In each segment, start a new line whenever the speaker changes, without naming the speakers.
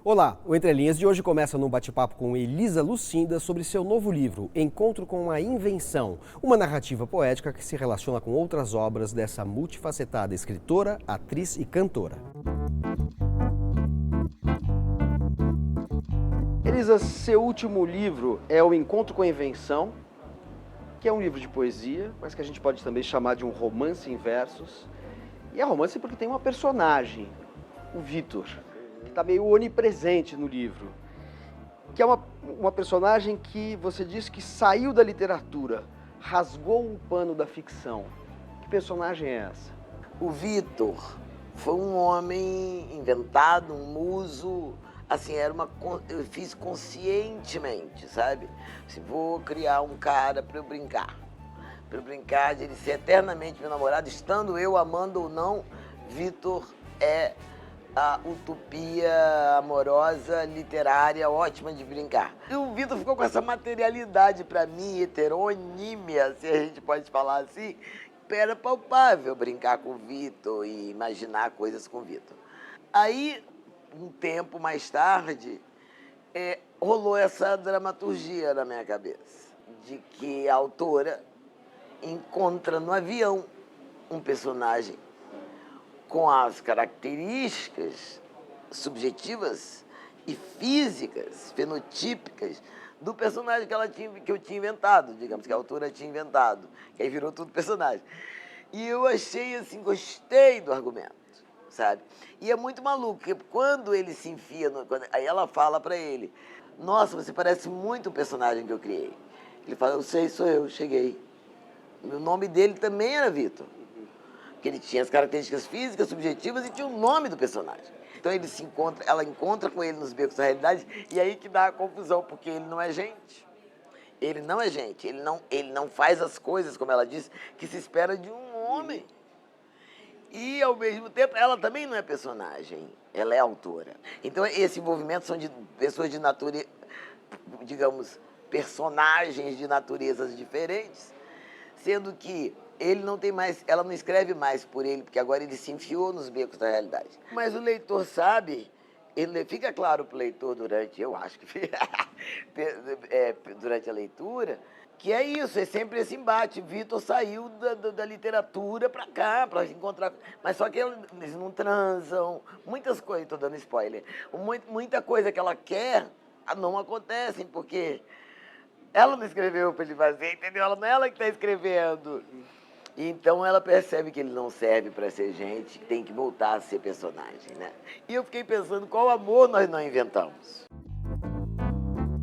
Olá, o Entre Linhas de hoje começa num bate-papo com Elisa Lucinda sobre seu novo livro, Encontro com a Invenção, uma narrativa poética que se relaciona com outras obras dessa multifacetada escritora, atriz e cantora. Elisa, seu último livro é O Encontro com a Invenção, que é um livro de poesia, mas que a gente pode também chamar de um romance em versos. E é romance porque tem uma personagem, o Vitor, que está meio onipresente no livro, que é uma personagem que você disse que saiu da literatura, rasgou o pano da ficção. Que personagem é essa?
O Vitor foi um homem inventado, um muso, assim, eu fiz conscientemente, sabe? Assim, vou criar um cara para eu brincar de ele ser eternamente meu namorado, estando eu amando ou não. Vitor é a utopia amorosa, literária, ótima de brincar. E o Vitor ficou com essa materialidade, para mim, heteronímia, se a gente pode falar assim. Era palpável brincar com o Vitor e imaginar coisas com o Vitor. Aí, um tempo mais tarde, rolou essa dramaturgia na minha cabeça, de que a autora encontra no avião um personagem com as características subjetivas e físicas, fenotípicas, do personagem que eu tinha inventado, digamos, que a autora tinha inventado, que aí virou tudo personagem. E eu achei assim, gostei do argumento, sabe? E é muito maluco, porque quando ele se enfia, aí ela fala pra ele, nossa, você parece muito o personagem que eu criei. Ele fala, eu sei, sou eu, cheguei. O nome dele também era Vitor. Porque ele tinha as características físicas, subjetivas e tinha o nome do personagem. Então ela encontra com ele nos becos da realidade e aí que dá a confusão, porque ele não é gente. Ele não é gente, ele não faz as coisas, como ela disse, que se espera de um homem. E, ao mesmo tempo, ela também não é personagem, ela é autora. Então, esse envolvimento são de pessoas de natureza, digamos, personagens de naturezas diferentes, sendo que ele não tem mais, ela não escreve mais por ele, porque agora ele se enfiou nos becos da realidade. Mas o leitor sabe, fica claro para o leitor eu acho que durante a leitura, que é isso, é sempre esse embate. Vitor saiu da literatura para cá, para encontrar. Mas só que eles não transam, muitas coisas, estou dando spoiler, muita coisa que ela quer não acontecem, porque ela não escreveu para ele fazer, entendeu? Ela não é ela que está escrevendo. Então ela percebe que ele não serve para ser gente, que tem que voltar a ser personagem, né? E eu fiquei pensando qual amor nós não inventamos.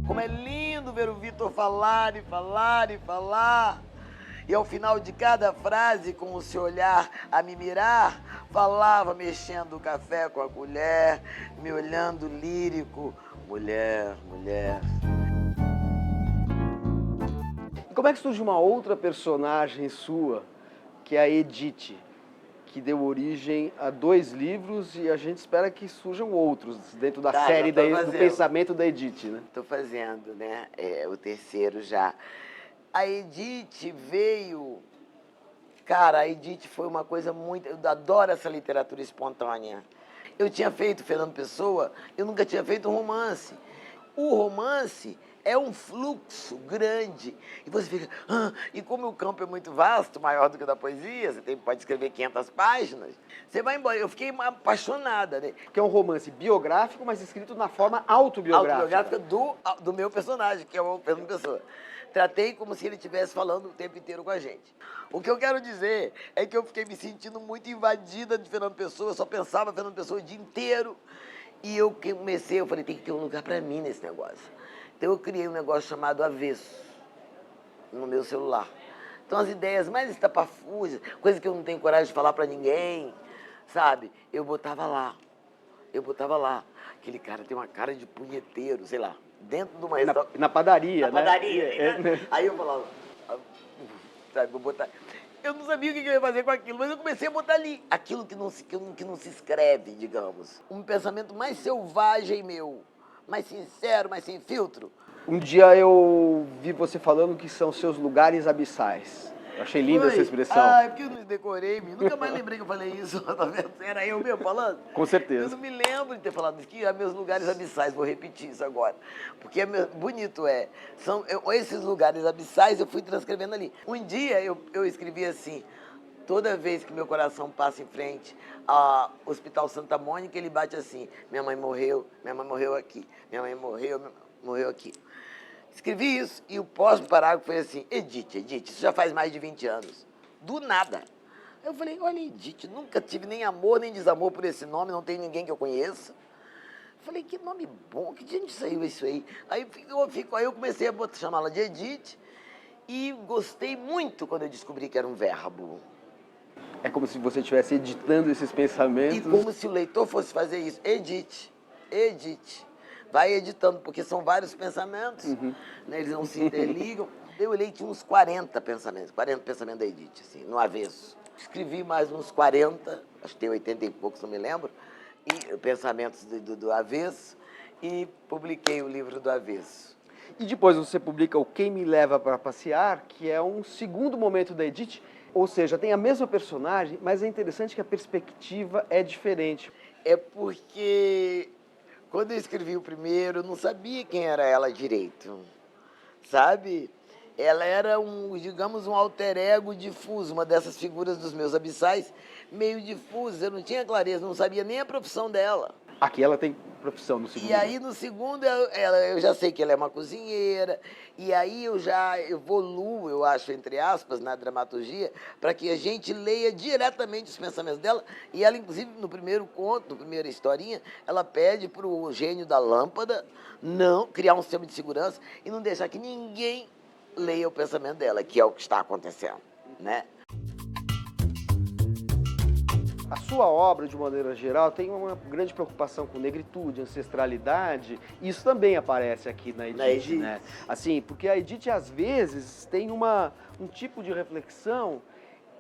Como é lindo ver o Vitor falar e falar e falar. E ao final de cada frase, com o seu olhar a me mirar, falava mexendo o café com a colher, me olhando lírico, mulher, mulher.
E como é que surge uma outra personagem sua, que é a Edith, que deu origem a 2 livros e a gente espera que surjam outros dentro da série do pensamento da Edith, né?
Estou fazendo, né? O terceiro já. A Edith veio... Cara, a Edith foi uma coisa muito... Eu adoro essa literatura espontânea. Eu tinha feito Fernando Pessoa, eu nunca tinha feito um romance. O romance é um fluxo grande. E você fica... E como o campo é muito vasto, maior do que o da poesia, você pode escrever 500 páginas, você vai embora. Eu fiquei apaixonada, né?
Que é um romance biográfico, mas escrito na forma autobiográfica.
Autobiográfica do meu personagem, que é o Fernando Pessoa. Tratei como se ele estivesse falando o tempo inteiro com a gente. O que eu quero dizer é que eu fiquei me sentindo muito invadida de Fernando Pessoa, eu só pensava em Fernando Pessoa o dia inteiro. E eu falei, tem que ter um lugar para mim nesse negócio. Então eu criei um negócio chamado Avesso, no meu celular. Então as ideias mais estapafúrdias, coisas que eu não tenho coragem de falar para ninguém, sabe? Eu botava lá. Aquele cara tem uma cara de punheteiro, sei lá, dentro de uma...
Na padaria,
né? Na padaria, né? Aí eu falava, sabe, vou botar... Eu não sabia o que eu ia fazer com aquilo, mas eu comecei a botar ali. Aquilo que não se escreve, digamos. Um pensamento mais selvagem meu, mais sincero, mais sem filtro.
Um dia eu vi você falando que são seus lugares abissais. Eu achei linda essa expressão.
Ah, é porque eu não decorei, nunca mais lembrei que eu falei isso. Tá vendo? Era eu mesmo falando?
Com certeza.
Eu não me lembro de ter falado isso, que é meus lugares abissais, vou repetir isso agora. Porque bonito esses lugares abissais eu fui transcrevendo ali. Um dia eu escrevi assim: toda vez que meu coração passa em frente ao Hospital Santa Mônica, ele bate assim: minha mãe morreu aqui, minha mãe morreu aqui. Escrevi isso e o próximo parágrafo foi assim: Edith, isso já faz mais de 20 anos. Do nada. Eu falei: olha, Edith, nunca tive nem amor nem desamor por esse nome, não tem ninguém que eu conheça. Falei: que nome bom, que de onde saiu isso aí? Aí eu comecei a chamá-la de Edith e gostei muito quando eu descobri que era um verbo.
É como se você estivesse editando esses pensamentos.
E como se o leitor fosse fazer isso. Edite. Vai editando, porque são vários pensamentos, né? Eles não se interligam. Eu tinha uns 40 pensamentos da Edith, assim, no avesso. Escrevi mais uns 40, acho que tem 80 e poucos, não me lembro, e pensamentos do avesso, e publiquei o livro do avesso.
E depois você publica o Quem Me Leva para Passear, que é um segundo momento da Edith, ou seja, tem a mesma personagem, mas é interessante que a perspectiva é diferente.
É porque quando eu escrevi o primeiro, eu não sabia quem era ela direito, sabe? Ela era digamos, um alter ego difuso, uma dessas figuras dos meus abissais, meio difusa. Eu não tinha clareza, não sabia nem a profissão dela.
Aqui ela tem profissão no segundo.
E aí, no segundo, eu já sei que ela é uma cozinheira, e aí eu já evoluo, eu acho, entre aspas, na dramaturgia, para que a gente leia diretamente os pensamentos dela. E ela, inclusive, no primeiro conto, na primeira historinha, ela pede para o gênio da lâmpada não criar um sistema de segurança e não deixar que ninguém leia o pensamento dela, que é o que está acontecendo, né?
A sua obra, de maneira geral, tem uma grande preocupação com negritude, ancestralidade, e isso também aparece aqui na Edith, né? Assim, porque a Edith, às vezes, tem um tipo de reflexão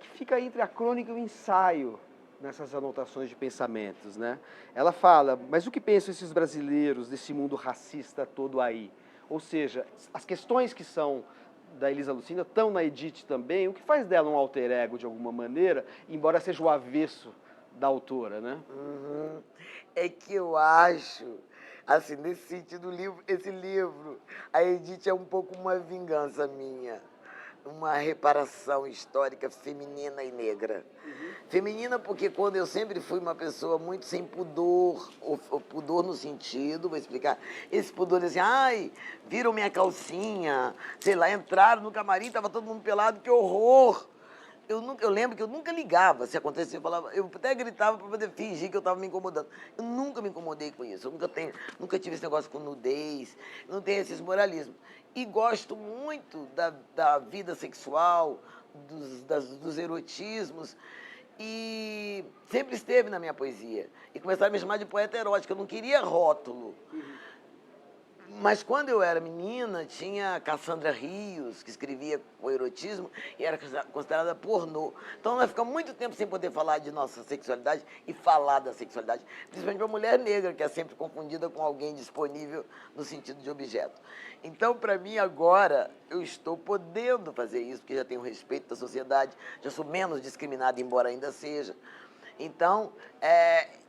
que fica entre a crônica e o ensaio nessas anotações de pensamentos, né? Ela fala: mas o que pensam esses brasileiros desse mundo racista todo aí? Ou seja, as questões que são da Elisa Lucena estão na Edith também, o que faz dela um alter ego de alguma maneira, embora seja o avesso da autora, né?
É que eu acho, assim, nesse sentido, esse livro, a Edith é um pouco uma vingança minha, uma reparação histórica feminina e negra. Feminina porque quando eu sempre fui uma pessoa muito sem pudor, o pudor no sentido, vou explicar, esse pudor assim: ai, viram minha calcinha, sei lá, entraram no camarim, tava todo mundo pelado, que horror! Eu lembro que eu nunca ligava se acontecia, eu até gritava para poder fingir que eu estava me incomodando. Eu nunca me incomodei com isso, eu nunca tive esse negócio com nudez, não tenho esses moralismos. E gosto muito da vida sexual, dos erotismos, e sempre esteve na minha poesia. E começaram a me chamar de poeta erótico, eu não queria rótulo. Mas quando eu era menina, tinha Cassandra Rios, que escrevia o erotismo e era considerada pornô. Então nós ficamos muito tempo sem poder falar de nossa sexualidade e falar da sexualidade, principalmente para a mulher negra, que é sempre confundida com alguém disponível no sentido de objeto. Então, para mim, agora, eu estou podendo fazer isso, porque já tenho respeito da sociedade, já sou menos discriminada, embora ainda seja. Então,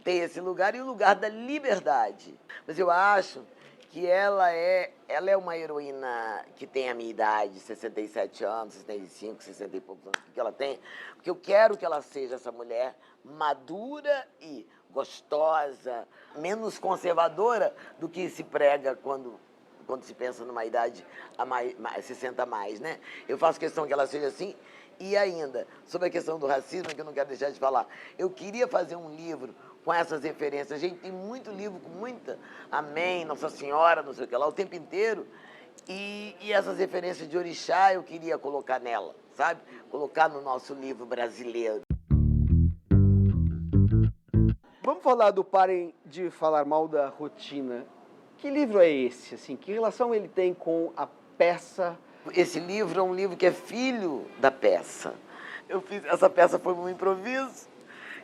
tem esse lugar e o lugar da liberdade. Mas eu acho que ela é uma heroína que tem a minha idade, 67 anos, 65, 60 e poucos anos, que ela tem, porque eu quero que ela seja essa mulher madura e gostosa, menos conservadora do que se prega quando se pensa numa idade a mais 60 a mais, né? Eu faço questão que ela seja assim. E ainda, sobre a questão do racismo, que eu não quero deixar de falar, eu queria fazer um livro com essas referências. A gente tem muito livro com muita Amém, Nossa Senhora, não sei o que lá, o tempo inteiro. E essas referências de orixá eu queria colocar nela, sabe? Colocar no nosso livro brasileiro.
Vamos falar do Parem de Falar Mal da Rotina. Que livro é esse? Assim, que relação ele tem com a peça?
Esse livro é um livro que é filho da peça. Essa peça foi um improviso.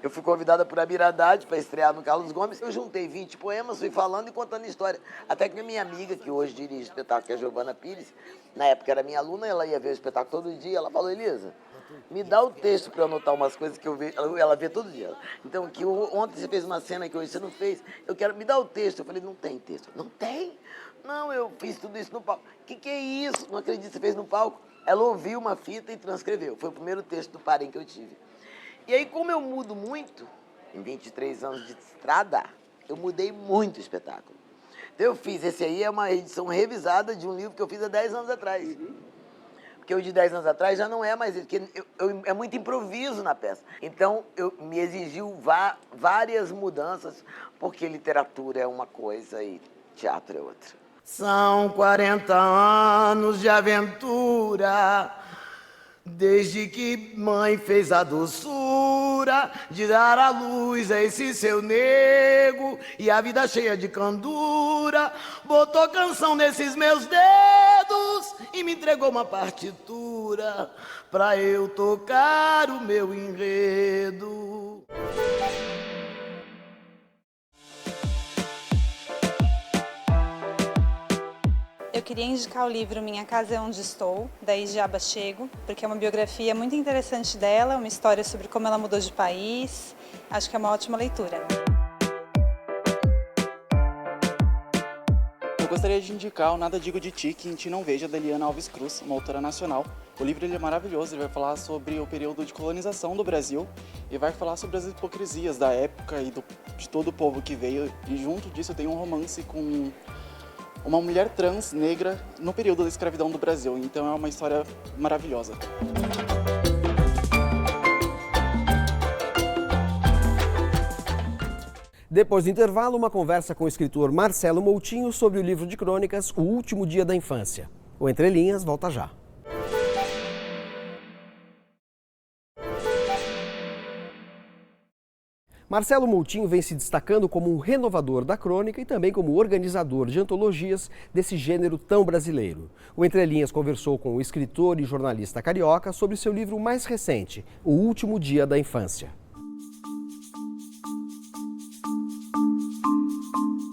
Eu fui convidada por Abir Haddad para estrear no Carlos Gomes. Eu juntei 20 poemas, fui falando e contando história. Até que a minha amiga, que hoje dirige o espetáculo, que é a Giovana Pires, na época era minha aluna, ela ia ver o espetáculo todo dia, ela falou, Elisa, me dá o texto para eu anotar umas coisas que eu vejo. Ela vê todo dia. Então, que ontem você fez uma cena que hoje você não fez, eu quero, me dá o texto. Eu falei, não tem texto. Não tem? Não, eu fiz tudo isso no palco. Que é isso? Não acredito que você fez no palco. Ela ouviu uma fita e transcreveu. Foi o primeiro texto do Parem que eu tive. E aí, como eu mudo muito, em 23 anos de estrada, eu mudei muito o espetáculo. Então eu fiz, esse aí é uma edição revisada de um livro que eu fiz há 10 anos atrás. Porque o de 10 anos atrás já não é mais isso, porque é muito improviso na peça. Então, me exigiu várias mudanças, porque literatura é uma coisa e teatro é outra. São 40 anos de aventura, desde que mãe fez a doçura de dar à luz a esse seu nego, e a vida cheia de candura botou canção nesses meus dedos e me entregou uma partitura pra eu tocar o meu enredo.
Eu queria indicar o livro Minha Casa é Onde Estou, da Idiaba Chego, porque é uma biografia muito interessante dela, uma história sobre como ela mudou de país. Acho que é uma ótima leitura.
Eu gostaria de indicar o Nada Digo de Ti, que em Ti Não Veja, da Eliana Alves Cruz, uma autora nacional. O livro ele é maravilhoso, ele vai falar sobre o período de colonização do Brasil e vai falar sobre as hipocrisias da época e de todo o povo que veio. E junto disso tem um romance com uma mulher trans negra no período da escravidão do Brasil. Então é uma história maravilhosa.
Depois do intervalo, uma conversa com o escritor Marcelo Moutinho sobre o livro de crônicas O Último Dia da Infância. O Entre Linhas volta já. Marcelo Moutinho vem se destacando como um renovador da crônica e também como organizador de antologias desse gênero tão brasileiro. O Entre Linhas conversou com o escritor e jornalista carioca sobre seu livro mais recente, O Último Dia da Infância.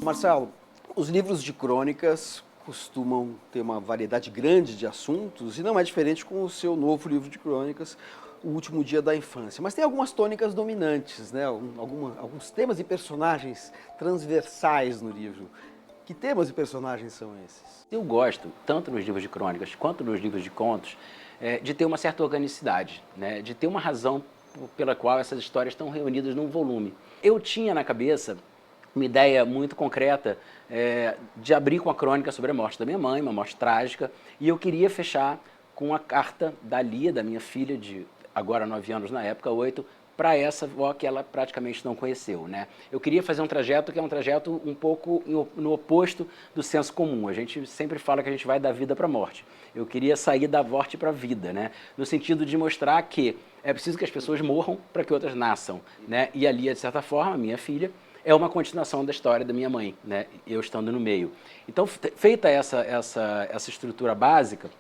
Marcelo, os livros de crônicas costumam ter uma variedade grande de assuntos e não é diferente com o seu novo livro de crônicas, O Último Dia da Infância. Mas tem algumas tônicas dominantes, né? Alguns temas e personagens transversais no livro. Que temas e personagens são esses?
Eu gosto, tanto nos livros de crônicas quanto nos livros de contos, de ter uma certa organicidade, né? De ter uma razão pela qual essas histórias estão reunidas num volume. Eu tinha na cabeça uma ideia muito concreta de abrir com a crônica sobre a morte da minha mãe, uma morte trágica, e eu queria fechar com a carta da Lia, da minha filha, de agora 9 anos na época, 8, para essa avó que ela praticamente não conheceu, né? Eu queria fazer um trajeto que é um trajeto um pouco no oposto do senso comum. A gente sempre fala que a gente vai da vida para a morte. Eu queria sair da morte para a vida, né? No sentido de mostrar que é preciso que as pessoas morram para que outras nasçam, né? E a Lia, de certa forma, minha filha, é uma continuação da história da minha mãe, né? Eu estando no meio. Então, feita essa estrutura básica,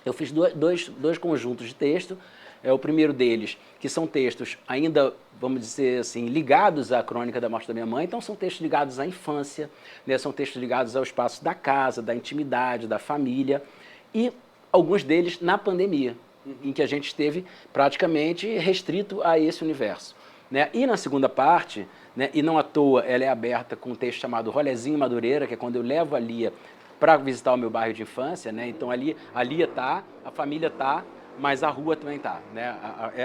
eu fiz dois conjuntos de texto. O primeiro deles, que são textos ainda, vamos dizer assim, ligados à crônica da morte da minha mãe. Então, são textos ligados à infância, né? São textos ligados ao espaço da casa, da intimidade, da família. E alguns deles na pandemia, em que a gente esteve praticamente restrito a esse universo, né? E na segunda parte, né, e não à toa, ela é aberta com um texto chamado Rolezinho Madureira, que é quando eu levo a Lia para visitar o meu bairro de infância, né? Então, ali a Lia tá, a família tá, mas a rua também tá, né?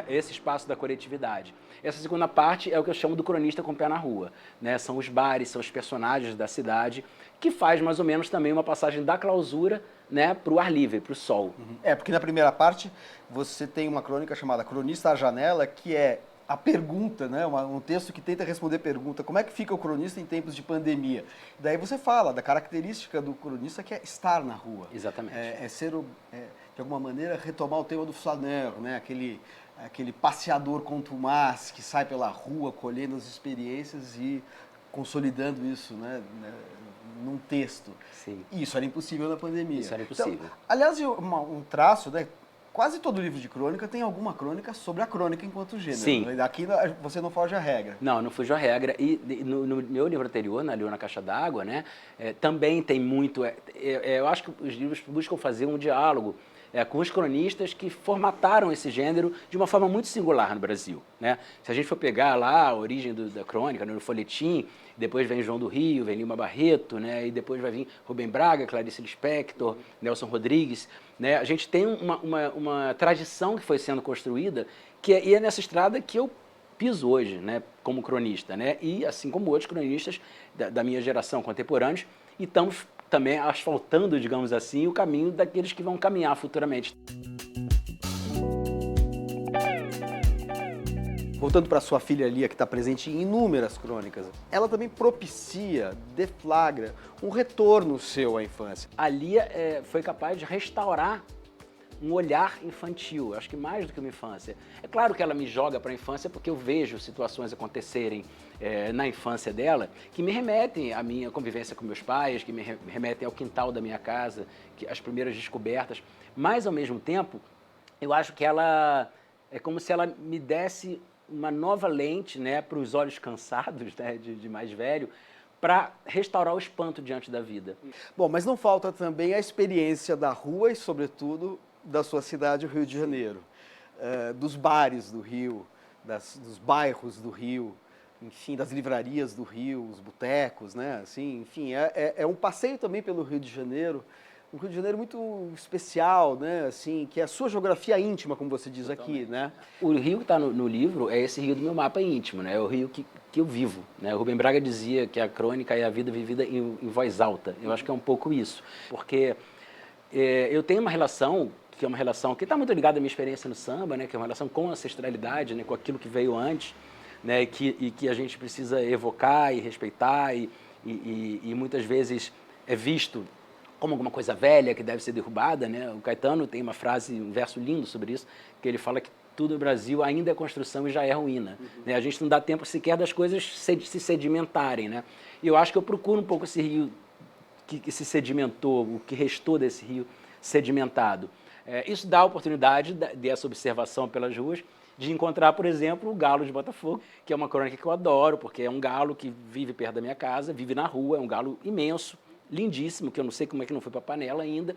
Esse espaço da coletividade. Essa segunda parte é o que eu chamo do cronista com o pé na rua, né? São os bares, são os personagens da cidade, que faz mais ou menos também uma passagem da clausura, né, para o ar livre, para o sol.
Porque na primeira parte você tem uma crônica chamada Cronista à Janela, que é a pergunta, né? Um texto que tenta responder pergunta, como é que fica o cronista em tempos de pandemia? Daí você fala da característica do cronista, que é estar na rua.
Exatamente.
De alguma maneira, retomar o tema do flaneur, né? Aquele passeador contumaz que sai pela rua colhendo as experiências e consolidando isso, né, num texto.
Sim.
E isso era impossível na pandemia.
Isso era impossível.
Então, aliás, um traço, né, Quase todo livro de crônica tem alguma crônica sobre a crônica enquanto gênero.
Sim.
Aqui você não foge à regra.
Não fugiu a regra. E no meu livro anterior, na Leão na Caixa d'Água, né, também tem muito... eu acho que os livros buscam fazer um diálogo com os cronistas que formataram esse gênero de uma forma muito singular no Brasil, né? Se a gente for pegar lá a origem da crônica, no folhetim, depois vem João do Rio, vem Lima Barreto, né? E depois vai vir Rubem Braga, Clarice Lispector, Nelson Rodrigues, né? A gente tem uma tradição que foi sendo construída e é nessa estrada que eu piso hoje, né, como cronista, né? E assim como outros cronistas da minha geração contemporâneos, e estamos também asfaltando, digamos assim, o caminho daqueles que vão caminhar futuramente.
Voltando para sua filha Lia, que está presente em inúmeras crônicas, ela também propicia, deflagra um retorno seu à infância.
A Lia foi capaz de restaurar um olhar infantil, acho que mais do que uma infância. É claro que ela me joga para a infância porque eu vejo situações acontecerem na infância dela que me remetem à minha convivência com meus pais, que me remetem ao quintal da minha casa, as primeiras descobertas, mas ao mesmo tempo eu acho que ela é como se ela me desse uma nova lente, né, para os olhos cansados, né, de mais velho, para restaurar o espanto diante da vida.
Bom, mas não falta também a experiência da rua e, sobretudo, da sua cidade, o Rio de Janeiro, dos bares do Rio, dos bairros do Rio, enfim, das livrarias do Rio, os botecos, né? Assim, enfim, é um passeio também pelo Rio de Janeiro, um Rio de Janeiro muito especial, né? Assim, que é a sua geografia íntima, como você diz aqui, né?
O rio que está no livro é esse rio do meu mapa íntimo, né? É o rio que eu vivo, né? O Rubem Braga dizia que a crônica é a vida vivida em voz alta. Eu acho que é um pouco isso, porque eu tenho uma relação que é uma relação que está muito ligada à minha experiência no samba, né? Que é uma relação com a ancestralidade, né? Com aquilo que veio antes, né? E que a gente precisa evocar e respeitar e muitas vezes é visto como alguma coisa velha que deve ser derrubada, né? O Caetano tem uma frase, um verso lindo sobre isso, que ele fala que tudo no Brasil ainda é construção e já é ruína. Né? A gente não dá tempo sequer das coisas se sedimentarem, né? E eu acho que eu procuro um pouco esse rio que se sedimentou, o que restou desse rio sedimentado. Isso dá a oportunidade dessa observação pelas ruas de encontrar, por exemplo, o Galo de Botafogo, que é uma crônica que eu adoro, porque é um galo que vive perto da minha casa, vive na rua, é um galo imenso, lindíssimo, que eu não sei como é que não foi para a panela ainda,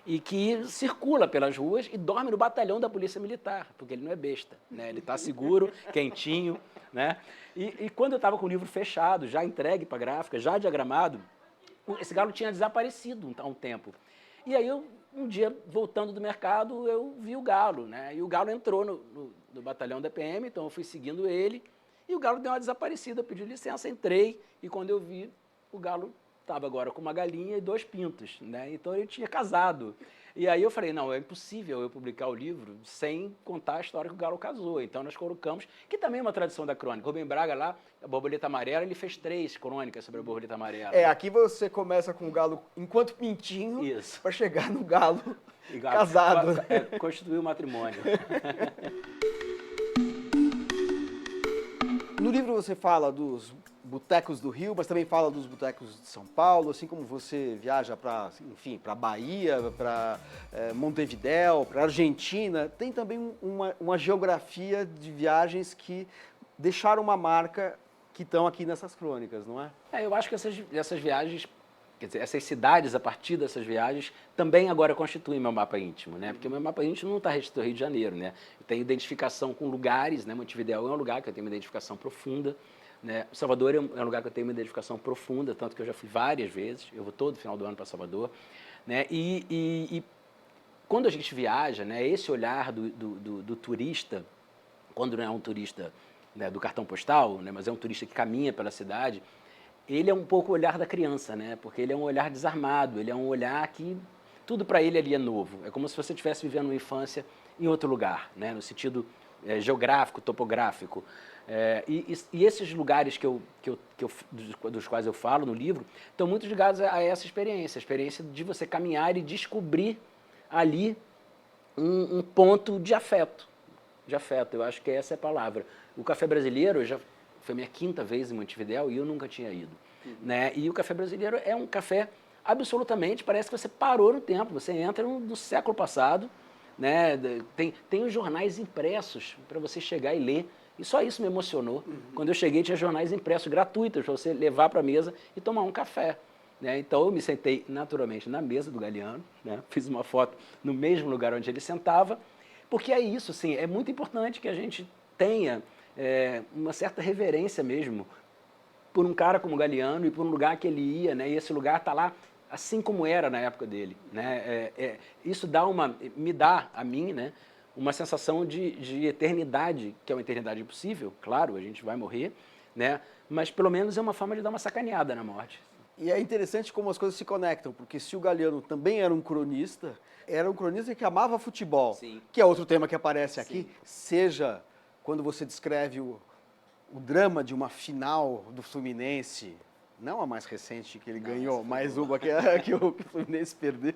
e que circula pelas ruas e dorme no batalhão da Polícia Militar, porque ele não é besta, né? Ele está seguro, quentinho, né? E quando eu estava com o livro fechado, já entregue para a gráfica, já diagramado, esse galo tinha desaparecido há um tempo. E aí, um dia, voltando do mercado, eu vi o galo, né? E o galo entrou no batalhão da PM, então eu fui seguindo ele, e o galo deu uma desaparecida, eu pedi licença, entrei, e quando eu vi, o galo estava agora com uma galinha e 2 pintos, né? Então ele tinha casado. E aí eu falei, não, é impossível eu publicar o livro sem contar a história que o galo casou. Então nós colocamos, que também é uma tradição da crônica. Rubem Braga lá, a borboleta amarela, ele fez 3 crônicas sobre a borboleta amarela.
Aqui você começa com o galo enquanto pintinho, para chegar no galo casado.
Constituir o matrimônio.
No livro você fala dos botecos do Rio, mas também fala dos botecos de São Paulo, assim como você viaja para, enfim, para Bahia, para Montevidéu, para Argentina. Tem também uma geografia de viagens que deixaram uma marca que estão aqui nessas crônicas, não é?
Eu acho que essas viagens, quer dizer, essas cidades, a partir dessas viagens, também agora constituem meu mapa íntimo, né? Porque o meu mapa íntimo não está restrito ao Rio de Janeiro, né? Eu tenho identificação com lugares, né? Montevidéu é um lugar que eu tenho uma identificação profunda, né? Salvador é um lugar que eu tenho uma identificação profunda, tanto que eu já fui várias vezes, eu vou todo final do ano para Salvador, né? E quando a gente viaja, né? Esse olhar do turista, quando não é um turista, né, do cartão postal, né? Mas é um turista que caminha pela cidade, ele é um pouco o olhar da criança, né? Porque ele é um olhar desarmado, ele é um olhar que tudo para ele ali é novo. É como se você estivesse vivendo uma infância em outro lugar, né? No sentido geográfico, topográfico. E esses lugares dos quais eu falo no livro estão muito ligados a essa experiência, a experiência de você caminhar e descobrir ali um ponto de afeto. De afeto, eu acho que essa é a palavra. O Café Brasileiro, foi minha 5ª vez em Montevidéu e eu nunca tinha ido. Né? E o Café Brasileiro é um café absolutamente, parece que você parou no tempo, você entra no século passado, né? Tem os jornais impressos para você chegar e ler. E só isso me emocionou. Quando eu cheguei, tinha jornais impressos gratuitos para você levar para a mesa e tomar um café. Né? Então, eu me sentei naturalmente na mesa do Galiano, né? Fiz uma foto no mesmo lugar onde ele sentava, porque é isso, sim, é muito importante que a gente tenha uma certa reverência mesmo por um cara como o Galiano e por um lugar que ele ia, né? E esse lugar está lá assim como era na época dele. Né? Isso me dá a mim, né, uma sensação de eternidade, que é uma eternidade impossível, claro, a gente vai morrer, né? Mas pelo menos é uma forma de dar uma sacaneada na morte.
E é interessante como as coisas se conectam, porque se o Galiano também era um cronista que amava futebol,
Sim.
que é outro tema que aparece aqui,
Sim.
Seja quando você descreve o drama de uma final do Fluminense, não a mais recente que ele ganhou, mas uma que o Fluminense perdeu.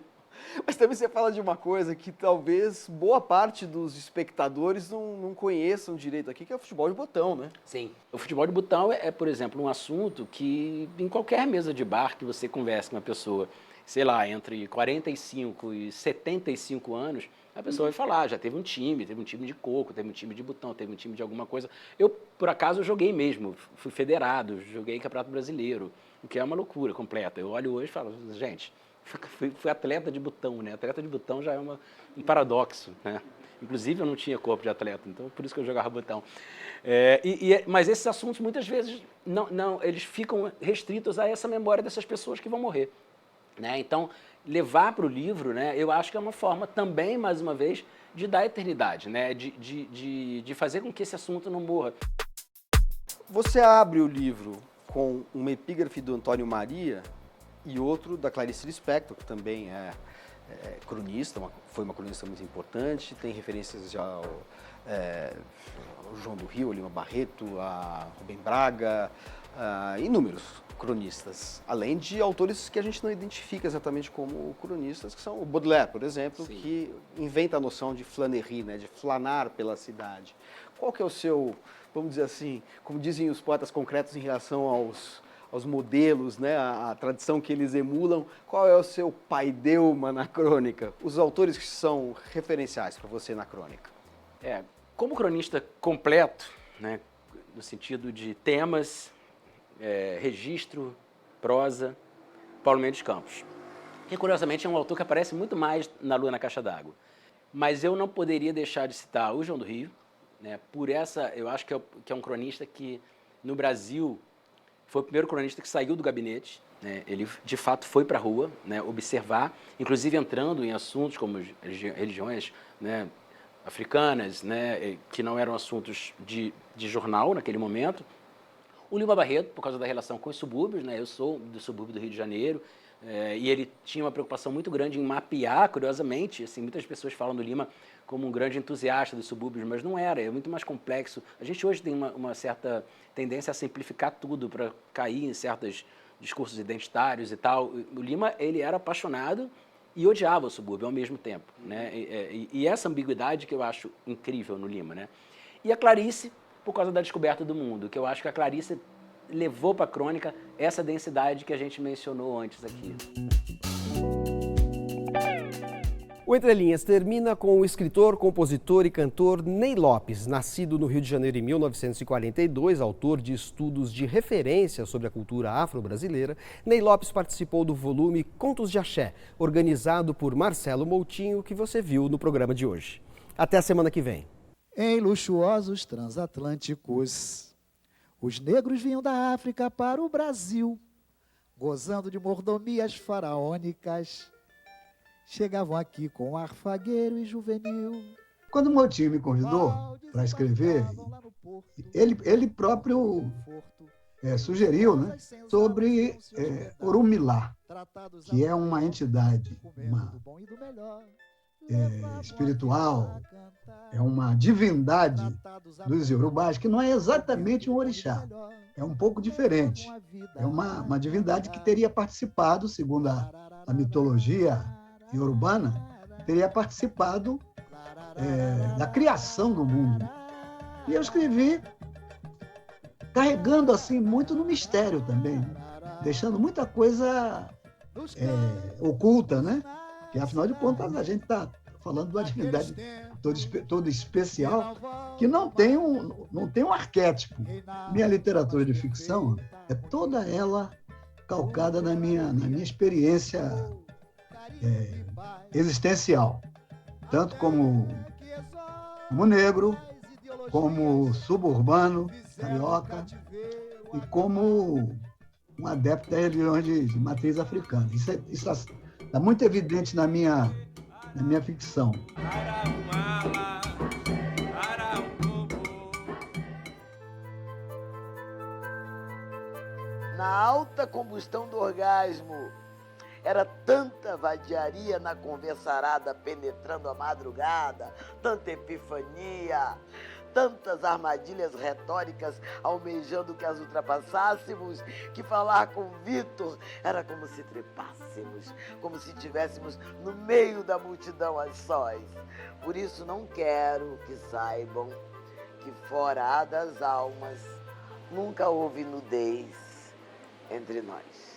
Mas também você fala de uma coisa que talvez boa parte dos espectadores não conheçam direito aqui, que é o futebol de botão, né?
Sim. O futebol de botão por exemplo, um assunto que em qualquer mesa de bar que você converse com uma pessoa, sei lá, entre 45 e 75 anos, a pessoa vai falar, já teve um time de coco, teve um time de botão, teve um time de alguma coisa. Eu, por acaso, joguei mesmo, fui federado, joguei Campeonato Brasileiro, o que é uma loucura completa. Eu olho hoje e falo, gente, fui atleta de botão, né? Atleta de botão já é um paradoxo, né? Inclusive, eu não tinha corpo de atleta, então por isso que eu jogava botão. Mas esses assuntos, muitas vezes, eles ficam restritos a essa memória dessas pessoas que vão morrer. Né? Então, levar para o livro, né, eu acho que é uma forma também, mais uma vez, de dar eternidade, né? De fazer com que esse assunto não morra.
Você abre o livro com uma epígrafe do Antônio Maria e outro da Clarice Lispector, que também é cronista, foi uma cronista muito importante, tem referências ao João do Rio, Lima Barreto, a Rubem Braga, inúmeros cronistas, além de autores que a gente não identifica exatamente como cronistas, que são o Baudelaire, por exemplo,
Sim.
que inventa a noção de flânerie, né, de flanar pela cidade. Qual que é o seu, vamos dizer assim, como dizem os poetas concretos em relação aos modelos, né, a tradição que eles emulam, qual é o seu paideuma na crônica? Os autores que são referenciais para você na crônica?
Como cronista completo, né, no sentido de temas, registro, prosa, Paulo Mendes Campos. Que, curiosamente, é um autor que aparece muito mais na Lua na Caixa d'Água. Mas eu não poderia deixar de citar o João do Rio, né, eu acho que é um cronista que, no Brasil, foi o primeiro cronista que saiu do gabinete, né, ele, de fato, foi para a rua, né, observar, inclusive entrando em assuntos como religiões, né, africanas, né, que não eram assuntos de jornal naquele momento. O Lima Barreto, por causa da relação com os subúrbios, né, eu sou do subúrbio do Rio de Janeiro, e ele tinha uma preocupação muito grande em mapear, curiosamente, assim, muitas pessoas falam do Lima como um grande entusiasta dos subúrbios, mas não era, é muito mais complexo. A gente hoje tem uma certa tendência a simplificar tudo para cair em certos discursos identitários e tal. O Lima, ele era apaixonado e odiava o subúrbio ao mesmo tempo, né? E essa ambiguidade que eu acho incrível no Lima, né? E a Clarice, por causa da descoberta do mundo, que eu acho que a Clarice levou para a crônica essa densidade que a gente mencionou antes aqui.
O Entre Linhas termina com o escritor, compositor e cantor Ney Lopes, nascido no Rio de Janeiro em 1942, autor de estudos de referência sobre a cultura afro-brasileira. Ney Lopes participou do volume Contos de Axé, organizado por Marcelo Moutinho, que você viu no programa de hoje. Até a semana que vem.
Em luxuosos transatlânticos, os negros vinham da África para o Brasil, gozando de mordomias faraônicas. Chegavam aqui com ar fagueiro e juvenil.
Quando o Moutinho me convidou para escrever, ele próprio sugeriu, né, sobre Orumilá, que é uma entidade espiritual, é uma divindade dos iorubás, que não é exatamente um orixá, é um pouco diferente. É uma divindade que teria participado, segundo a mitologia iorubana, teria participado da criação do mundo. E eu escrevi carregando assim muito no mistério também, deixando muita coisa oculta, né? Que afinal de contas a gente está falando de uma divindade toda especial, que não tem um arquétipo. Minha literatura de ficção é toda ela calcada na minha experiência existencial, tanto como negro, como suburbano, carioca, e como um adepto das religiões de matriz africana. Isso está muito evidente na minha ficção.
Na alta combustão do orgasmo, era tanta vadiaria na conversarada penetrando a madrugada, tanta epifania, tantas armadilhas retóricas almejando que as ultrapassássemos, que falar com Vitor era como se trepássemos, como se estivéssemos no meio da multidão a sós. Por isso não quero que saibam que fora das almas nunca houve nudez entre nós.